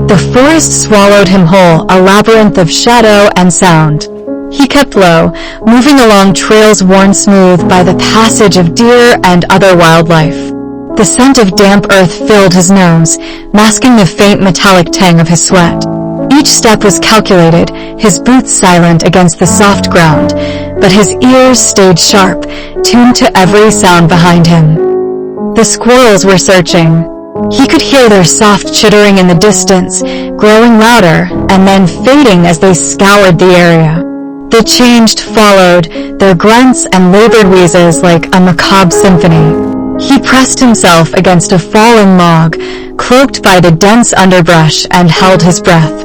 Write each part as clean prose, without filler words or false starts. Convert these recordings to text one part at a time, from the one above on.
The forest swallowed him whole, a labyrinth of shadow and sound. He kept low, moving along trails worn smooth by the passage of deer and other wildlife. The scent of damp earth filled his nose, masking the faint metallic tang of his sweat. Each step was calculated, his boots silent against the soft ground, but his ears stayed sharp, tuned to every sound behind him. The squirrels were searching. He could hear their soft chittering in the distance, growing louder and then fading as they scoured the area. The changed followed, their grunts and labored wheezes like a macabre symphony. He pressed himself against a fallen log, cloaked by the dense underbrush, and held his breath.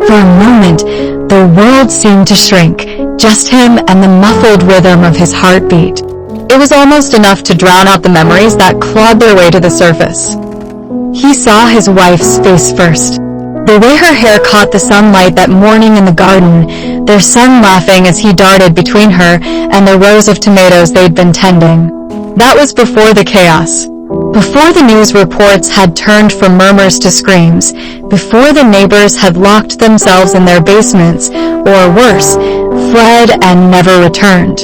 For a moment, the world seemed to shrink, just him and the muffled rhythm of his heartbeat. It was almost enough to drown out the memories that clawed their way to the surface. He saw his wife's face first. The way her hair caught the sunlight that morning in the garden, their son laughing as he darted between her and the rows of tomatoes they'd been tending. That was before the chaos. Before the news reports had turned from murmurs to screams, before the neighbors had locked themselves in their basements, or worse, fled and never returned.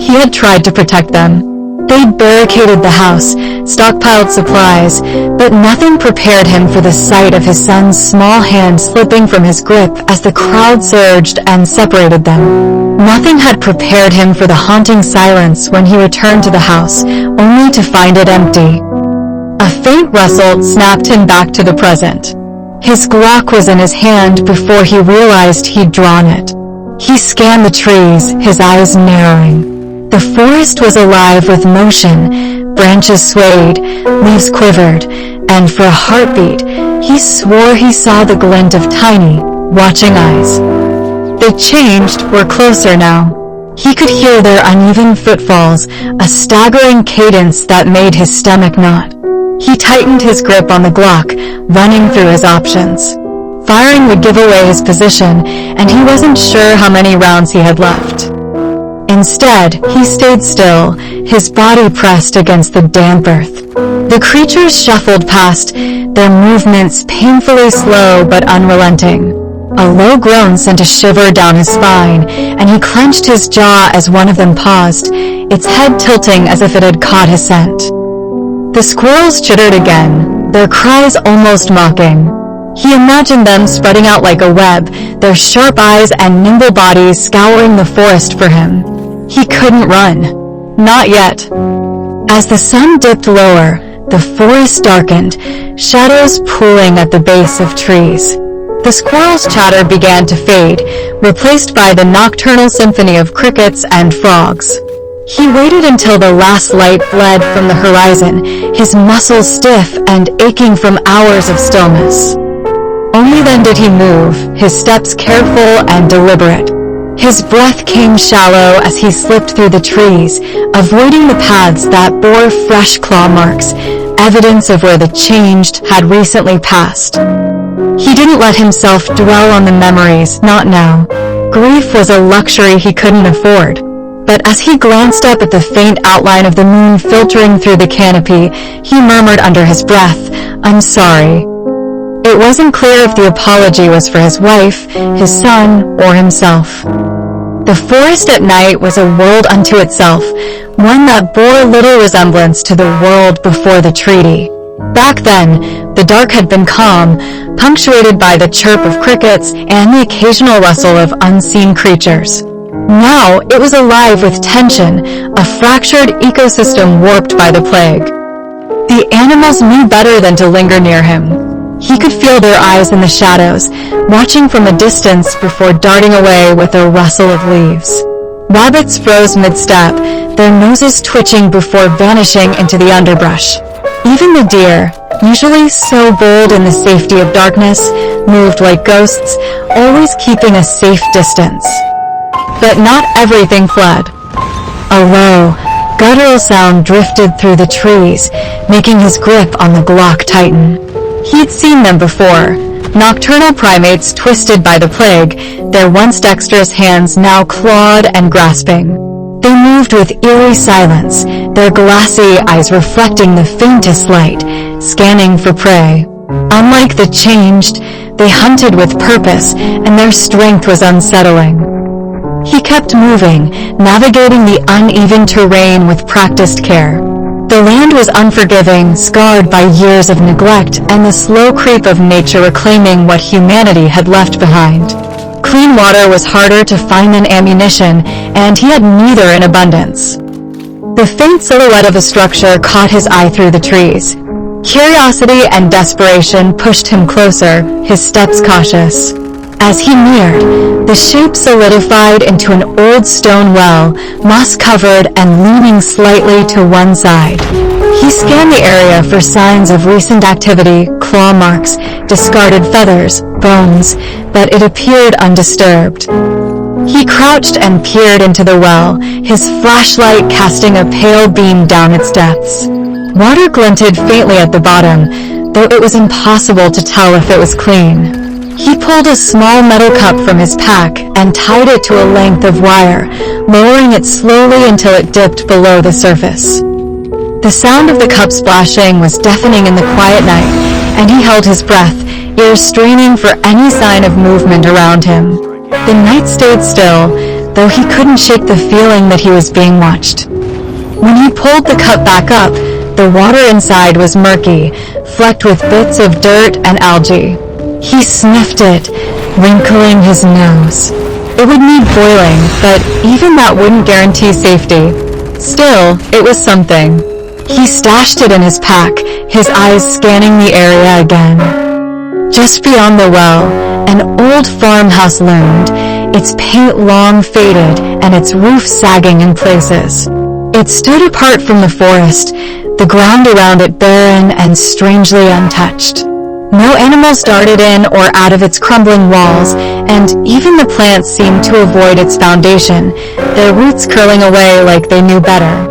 He had tried to protect them. They'd barricaded the house, stockpiled supplies, but nothing prepared him for the sight of his son's small hand slipping from his grip as the crowd surged and separated them. Nothing had prepared him for the haunting silence when he returned to the house, only to find it empty. A faint rustle snapped him back to the present. His Glock was in his hand before he realized he'd drawn it. He scanned the trees, his eyes narrowing. The forest was alive with motion, branches swayed, leaves quivered, and for a heartbeat, he swore he saw the glint of tiny, watching eyes. They changed, were closer now. He could hear their uneven footfalls, a staggering cadence that made his stomach knot. He tightened his grip on the Glock, running through his options. Firing would give away his position, and he wasn't sure how many rounds he had left. Instead, he stayed still, his body pressed against the damp earth. The creatures shuffled past, their movements painfully slow but unrelenting. A low groan sent a shiver down his spine, and he clenched his jaw as one of them paused, its head tilting as if it had caught his scent. The squirrels chittered again, their cries almost mocking. He imagined them spreading out like a web, their sharp eyes and nimble bodies scouring the forest for him. He couldn't run. Not yet. As the sun dipped lower, the forest darkened, shadows pooling at the base of trees. The squirrel's chatter began to fade, replaced by the nocturnal symphony of crickets and frogs. He waited until the last light bled from the horizon, his muscles stiff and aching from hours of stillness. Only then did he move, his steps careful and deliberate. His breath came shallow as he slipped through the trees, avoiding the paths that bore fresh claw marks, evidence of where the changed had recently passed. He didn't let himself dwell on the memories, not now. Grief was a luxury he couldn't afford. But as he glanced up at the faint outline of the moon filtering through the canopy, he murmured under his breath, "I'm sorry." It wasn't clear if the apology was for his wife, his son, or himself. The forest at night was a world unto itself, one that bore little resemblance to the world before the treaty. Back then, the dark had been calm, punctuated by the chirp of crickets and the occasional rustle of unseen creatures. Now, it was alive with tension, a fractured ecosystem warped by the plague. The animals knew better than to linger near him. He could feel their eyes in the shadows, watching from a distance before darting away with a rustle of leaves. Rabbits froze mid-step, their noses twitching before vanishing into the underbrush. Even the deer, usually so bold in the safety of darkness, moved like ghosts, always keeping a safe distance. But not everything fled. A low, guttural sound drifted through the trees, making his grip on the Glock tighten. He'd seen them before, nocturnal primates twisted by the plague, their once dexterous hands now clawed and grasping. They moved with eerie silence, their glassy eyes reflecting the faintest light, scanning for prey. Unlike the changed, they hunted with purpose, and their strength was unsettling. He kept moving, navigating the uneven terrain with practiced care. The land was unforgiving, scarred by years of neglect and the slow creep of nature reclaiming what humanity had left behind. Clean water was harder to find than ammunition, and he had neither in abundance. The faint silhouette of a structure caught his eye through the trees. Curiosity and desperation pushed him closer, his steps cautious. As he neared, the shape solidified into an old stone well, moss-covered and leaning slightly to one side. He scanned the area for signs of recent activity, claw marks, discarded feathers, bones, but it appeared undisturbed. He crouched and peered into the well, his flashlight casting a pale beam down its depths. Water glinted faintly at the bottom, though it was impossible to tell if it was clean. He pulled a small metal cup from his pack and tied it to a length of wire, lowering it slowly until it dipped below the surface. The sound of the cup splashing was deafening in the quiet night, and he held his breath, ears straining for any sign of movement around him. The night stayed still, though he couldn't shake the feeling that he was being watched. When he pulled the cup back up, the water inside was murky, flecked with bits of dirt and algae. He sniffed it, wrinkling his nose. It would need boiling, but even that wouldn't guarantee safety. Still, it was something. He stashed it in his pack, his eyes scanning the area again. Just beyond the well, an old farmhouse loomed, its paint long faded and its roof sagging in places. It stood apart from the forest, the ground around it barren and strangely untouched. No animals darted in or out of its crumbling walls, and even the plants seemed to avoid its foundation, their roots curling away like they knew better.